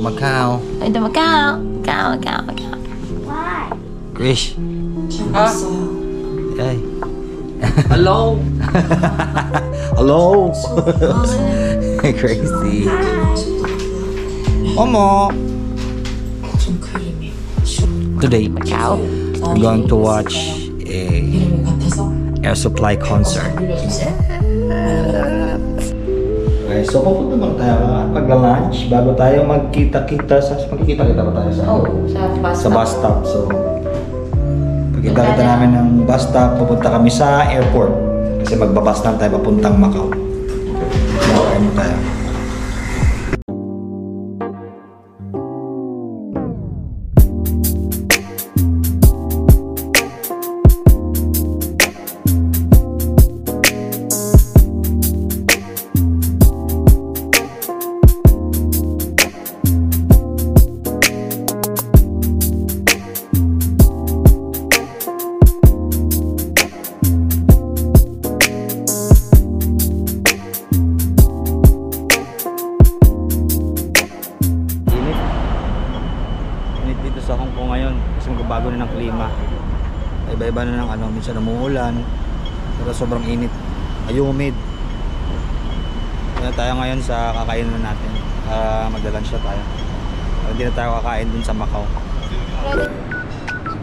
Macau. Going to Macau. Macau. Why? Krish. Hey. Hello. Hello. Crazy. Momo. Today, Macau. we're going to watch a Air Supply concert. Okay, so pupunta naman tayo at magla-lunch bago tayo magkita-kita sa... Magkikita-kita ba tayo sa... sa bus stop. So, pagkita-kita namin ng bus stop, pupunta kami sa airport. Kasi magbabas lang tayo papuntang Macau. Okay mo tayo. Sa Hong Kong ngayon kasi magbabago na ng klima. Iba-iba na ng ano, minsan umuulan. Pero sobrang init. Humid. Kaya tayo ngayon sa kakainan natin. Magla-lunch na tayo. Hindi na tayo kakain dun sa Macau.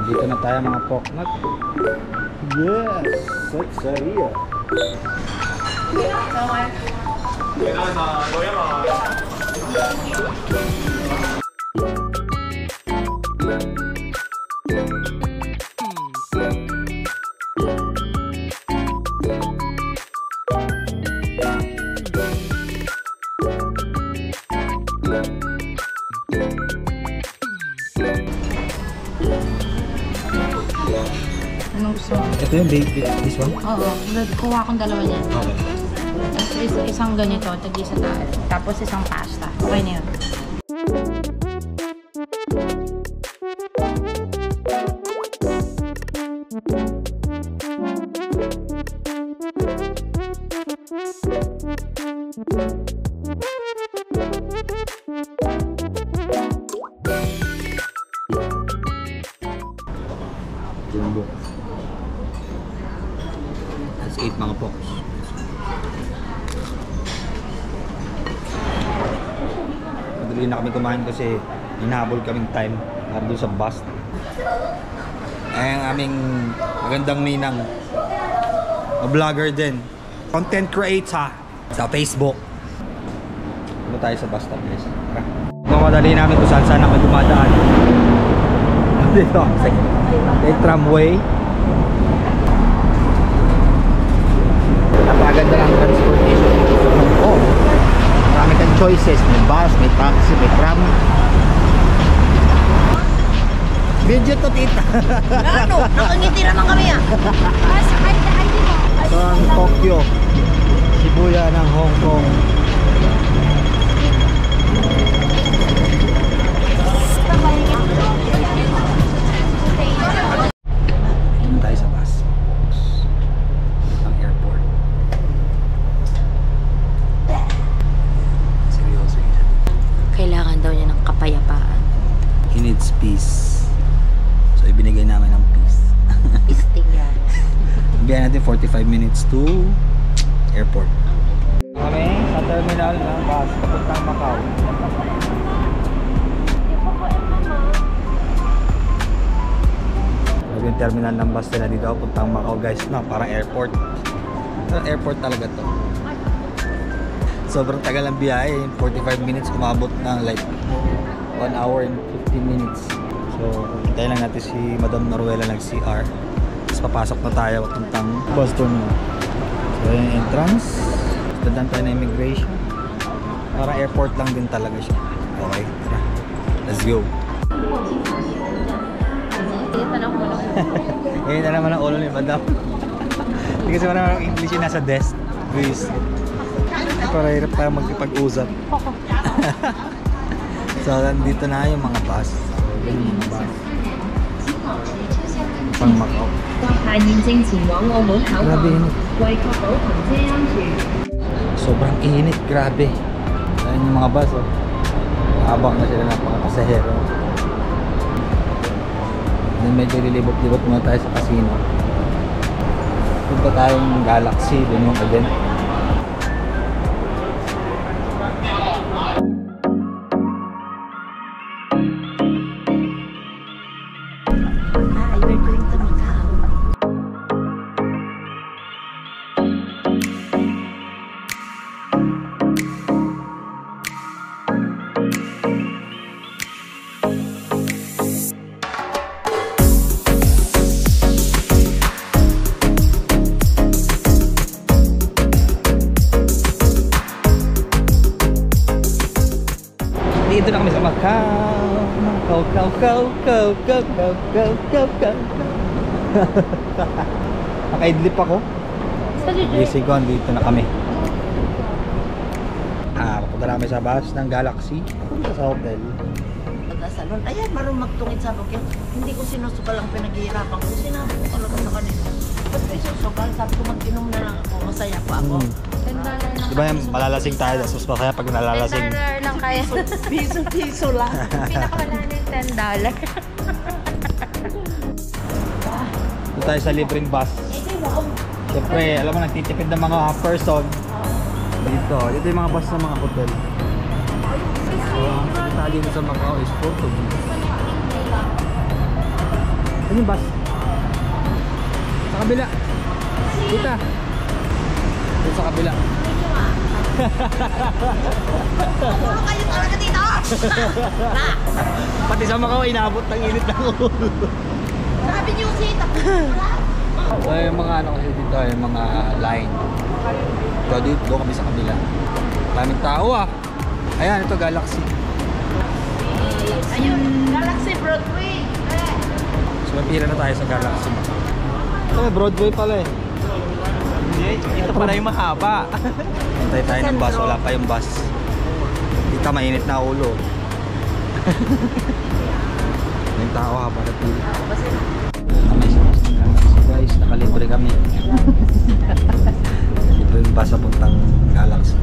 Dito na tayo mga poknat. Yes! Satsaria! Anong gusto mo? Ito yung this one? Oo. Kuha akong dalawa niyan. Okay. Tapos isang ganito, tag-isa tayo. Tapos isang pasta. Okay na yun. Jumbo. Let's eat mga poks. Madali na kami kumain kasi hinahabol kaming time para doon sa bus. Ang aming magandang ninang vlogger din, content creator sa Facebook. Ano tayo sa bus stop guys? Mamadali namin kung saan saan naman dumadaan. Dito, may tramway. Napakaganda ng transportation. Oh, marami kang choices. May bus, may taxi, may tram. Video to tita. Ano? Nakangiti naman kami ah. Ito ang Tokyo, Shibuya ng Hong Kong. Tayo sa bus. Ang airport. Seryoso yun. Kailangan daw niya ng kapayapaan. He needs peace. So ibinigay namin ng peace. Istig yan. Bigyan natin 45 minutes to airport. Kami sa terminal ng bus papuntang Macau. Yung terminal ng bus nila dito papuntang Macau guys, no, parang airport. Airport talaga to. Sobrang tagal ang biyahe, 45 minutes umabot ng like 1 hour and 15 minutes. So hintayin lang natin si Madam Noruela nag-CR. Tapos papasok na tayo papuntang bus terminal. So yung entrance, dadaan tayo na immigration. Parang airport lang din talaga siya. Okay, tara. Let's go. Ngayon na naman ang ulo ni Madam. Hindi kasi marami English yung nasa desk. Please. Para hirap tayo magkipag-usap. So, nandito na yung mga bus. Yung mga bus. Pang Macau. Grabe init. Sobrang init, grabe. Ayan yung mga bus, oh. Abang na sila ng mga pasahero. Then medyo lilibot-libot muna tayo sa casino. Punta tayong Galaxy, dun yung event. We're going to Macau. Dito na kami sa Macau. Macau. Nakaidlip ako. Gising ko, dito na kami. Papunta na kami sa bus ng Galaxy. Punta sa hotel. Salon. Ayan, marunong magtungit sa bukid. Hindi ko sinusukal ang pinaghihirapan ko. Sinabi ko talaga sa kanila. Ba't ko isusukal? Sabi ko mag-inom na lang ako. Masaya pa ako. $10 lang. Di ba yung malalasing tayo? Tapos masaya pag nalalasing. $10 lang kaya. Piso lang. Pinakamala na yung $10. Punta tayo sa libreng bus. Siyempre, alam mo, nagtitipid ng mga person. Dito yung mga bus ng mga hotel. So, ang salita dito sa Macau is Portuguese. Ano yung bus? Sa kabila. Kita. Dito sa kabila. Puro kayo talaga dito! Pati sa Macau, inabot ng init ng ulo. Sabi niyo sita. So, yung mga ano kasi dito, yung mga line. So, dito, doon kami sa kabila. Daming tao ah. Ayan, ito Galaxy. Ayun, Galaxy Broadway. So, mapira na tayo sa Galaxy. Ito, may Broadway pala eh. Ito pala yung mahaba. Hintay tayo ng bus, wala pa yung bus. Dito, mainit na ulo. Yung tao habang napili. Kami sa bus ng Galaxy guys, nakalibre kami. Libre yung bus sa puntang Galaxy.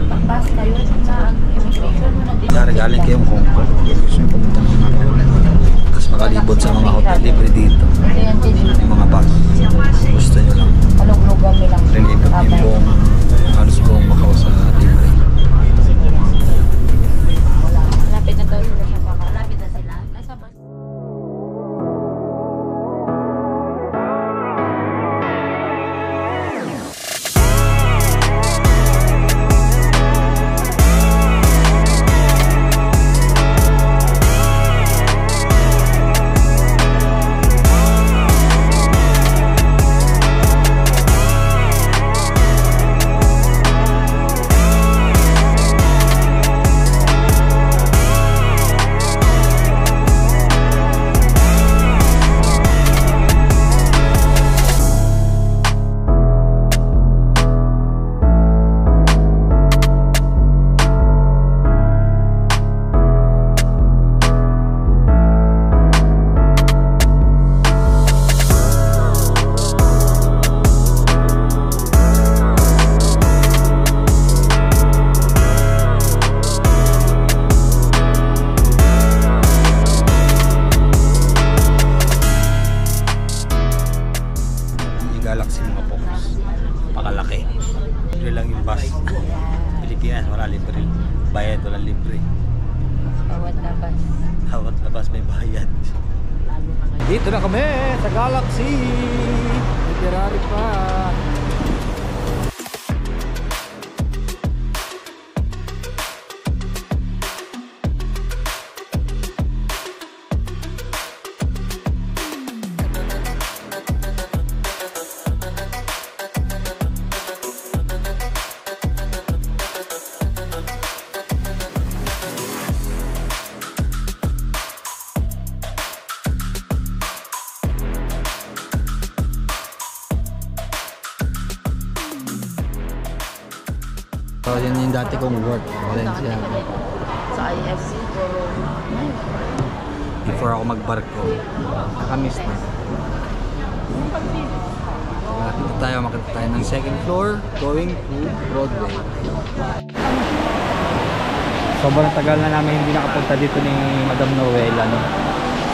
Pagbas kayo sa immigration mo na din. Galing kayong Hong Kong. Gusto nyo pumunta ng mga tapos makalibot sa mga hotel libre dito. Yung mga bus. Gusto nyo lang. Alog-logan nilang. Relibot yung buong halos buong Macau sa libre. Malapit na daw sila sa Macau. Malapit na sila. Nasa bus. Galaxy mga folks. Pakalaki. Libre lang yung bus. Pilipinas, wala libre. Bayad, wala libre. Bawat labas. Hawat labas may bayad. Dito na kami sa Galaxy. May Ferrari pa. So, yun yung dati kong work, Valencia. Sa IFC, puro. Before ako magbarko, nakamiss na. Makita tayo ng second floor going to Broadway. Sobrang tagal na namin hindi nakapunta dito ni Madam Noela, no?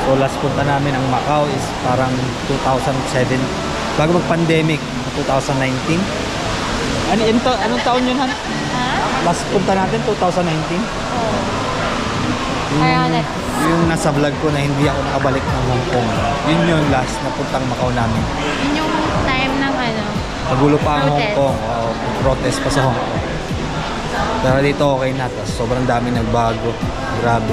So last punta namin ang Macau is parang 2007 bago mag-pandemic, 2019. Anong taon yun, Han? Last punta natin 2019. Yung nasa vlog ko na hindi ako nakabalik ng Hong Kong. Yun yung last na puntang Macau namin. Yun yung time ng Nagulo pa ang Hong protest. Kong. Protest pa sa Hong Kong. Pero dito okay na. Tapos sobrang dami nagbago. Grabe.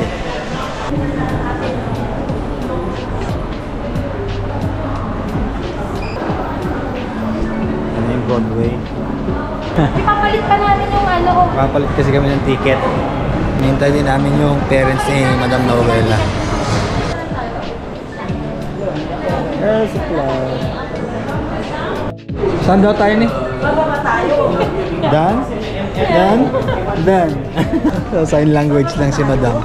Ano yung Broadway? Ipapalit pa namin yung Papalit kasi kami ng ticket. Hinintay din namin yung parents ni Madam Noela. Saan daw tayo ni? Bababa tayo. Dan? Dan? Dan. So, sign language lang si Madam.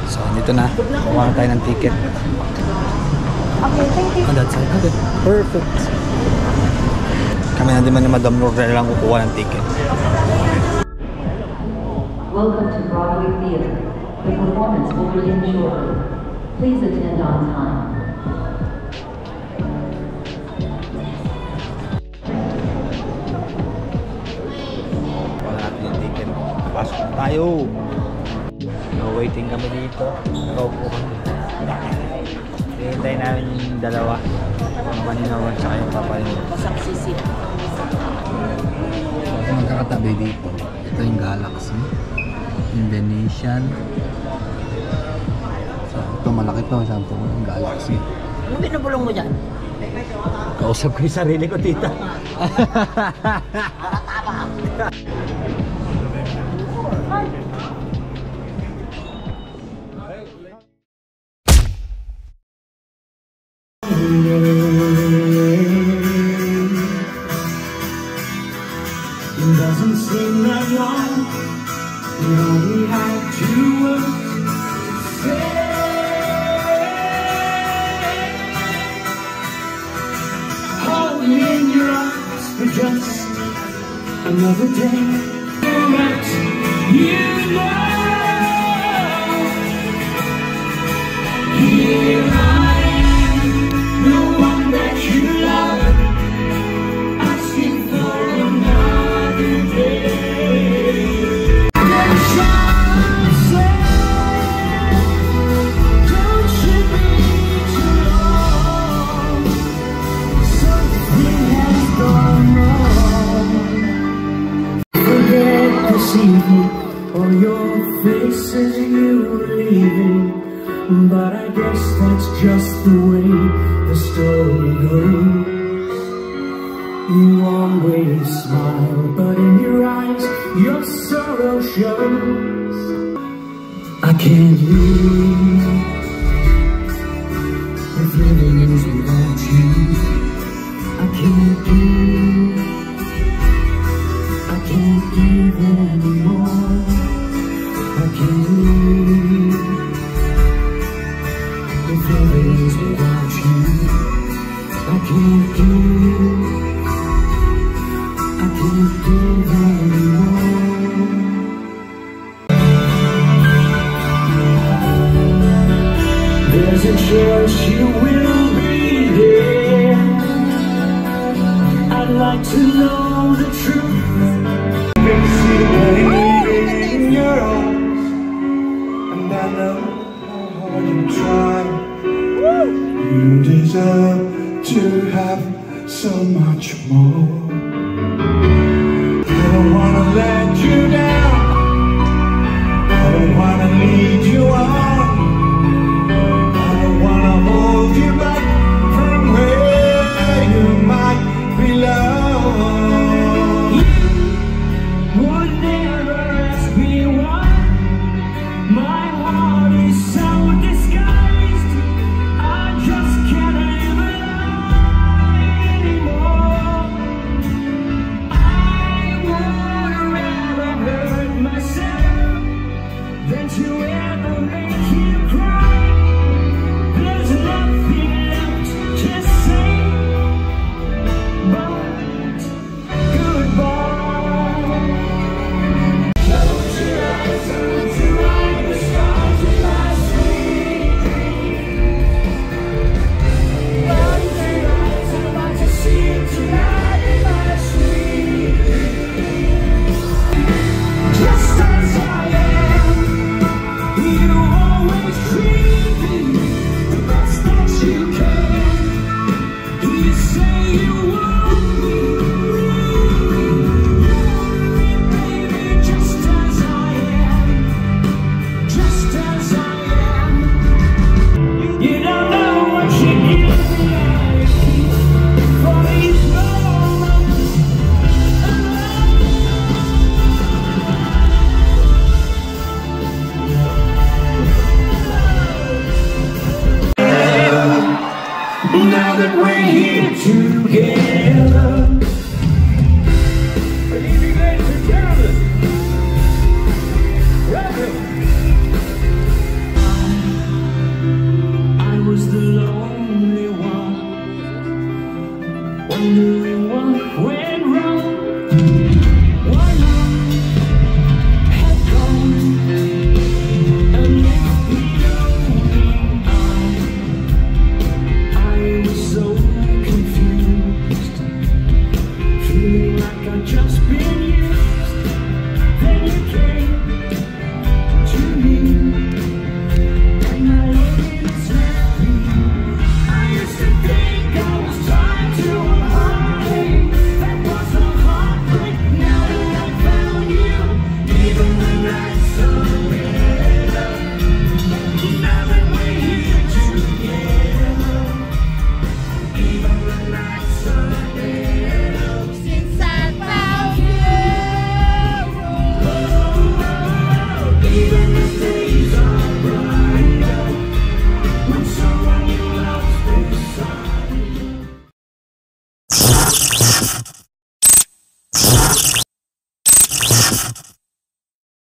So, dito na. Kuha na tayo ng ticket. Okay, thank you. On that side. Okay. Perfect. Kami na din man ni Madam Noela lang kukuha ng ticket. Welcome to Broadway Theater. The performance will begin shortly. Please attend on time. Wala natin yung ticket. Pasok na tayo. Waiting kami dito. Nakaupo kami. Hintayin namin yung dalawa. Ang maninawan tsaka yung papanin. Pasaksisi. Magkakatabi dito. Ito yung Galaxy. Indonesian. So, ito malaki to. Sampo yung Galaxy. Anong binubulong mo dyan? Kausap ko yung sarili ko, tita. Doesn't seem that long. We only have 2 words to say. Hold me in your arms for just another day. But you know, here I am, the one that you love, asking for another day. Or your face as you were leaving, but I guess that's just the way the story goes. You always smile, but in your eyes your sorrow shows. I can't live if living is without you. I can't give, I can't give anymore. I can't live if living is without you. I can't give, I can't give anymore. There's a chance you will be there. I'd like to know the truth. Can see the baby in your arms, and I know how hard you try. You deserve to have so much more.